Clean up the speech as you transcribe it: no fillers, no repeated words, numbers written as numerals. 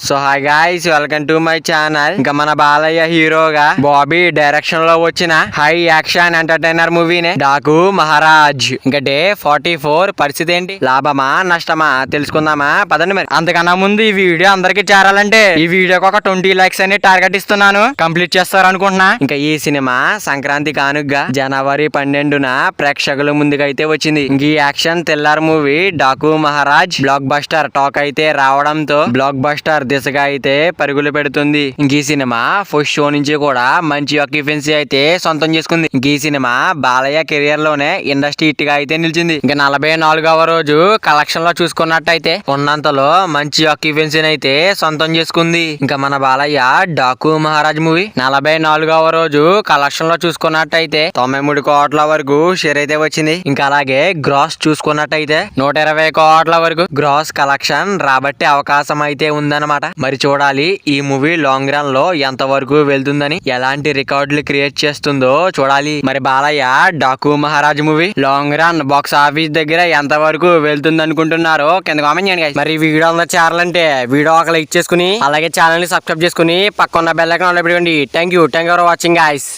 So hi guys, welcome to my channel. ఇంకా మన బాలయ్య హీరోగా బాబీ డైరెక్షన్ లో వచ్చిన హై యాక్షన్ ఎంటర్టైనర్ మూవీనే డాకు మహారాజ్. ఇంకా డే 44 పరిస్థితి ఏంటి, లాభమా నష్టమా తెలుసుకుందామా పదండి. మరి అంతకన్నా ముందు ఈ వీడియో అందరికి చేరాలంటే ఈ వీడియోకి ఒక 20 లైక్స్ అని టార్గెట్ ఇస్తున్నాను, కంప్లీట్ చేస్తారు అనుకుంటున్నా. ఇంకా ఈ సినిమా సంక్రాంతి కానుగ్గా జనవరి 12న ప్రేక్షకుల ముందుకైతే వచ్చింది. ఇంక ఈ action thriller movie Daaku Maharaj block buster talk అయితే రావడంతో బ్లాక్ బస్టర్ దిశగా అయితే పరుగులు పెడుతుంది. ఇంక ఈ సినిమా ఫస్ట్ షో నుంచి కూడా మంచి ఆక్యుపెన్సీ అయితే సొంతం చేసుకుంది. ఇంక ఈ సినిమా బాలయ్య కెరియర్ లోనే ఇండస్ట్రీ హిట్ గా అయితే నిలిచింది. ఇంకా 44వ రోజు కలెక్షన్ లో చూసుకున్నట్టయితే ఉన్నంతలో మంచి ఆక్యుపెన్సీని అయితే సొంతం చేసుకుంది. ఇంకా మన బాలయ్య డాకు మహారాజ్ మూవీ 44వ రోజు కలెక్షన్ లో చూసుకున్నట్టయితే 93 కోట్ల వరకు షేర్ అయితే వచ్చింది. ఇంకా అలాగే గ్రాస్ చూసుకున్నట్టయితే 120 కోట్ల వరకు గ్రాస్ కలెక్షన్ రాబట్టే అవకాశం అయితే ఉందన్నమాట. మరి చూడాలి ఈ మూవీ లాంగ్ రన్ లో ఎంత వరకు వెళ్తుందని, ఎలాంటి రికార్డులు క్రియేట్ చేస్తుందో చూడాలి. మరి Balayya Daaku Maharaj movie long run box office దగ్గర ఎంత వరకు వెళ్తుంది అనుకుంటున్నారో కింద కామెంట్ చేయండి. మరి ఈ వీడియో అందరూ చేరాలంటే వీడియో ఒక లైక్ చేసుకుని అలాగే ఛానల్ ని సబ్స్క్రైబ్ చేసుకుని పక్కన బెల్ ఐకాన్ ఆన్ లో పెట్టుకోండి. Thank you for watching guys.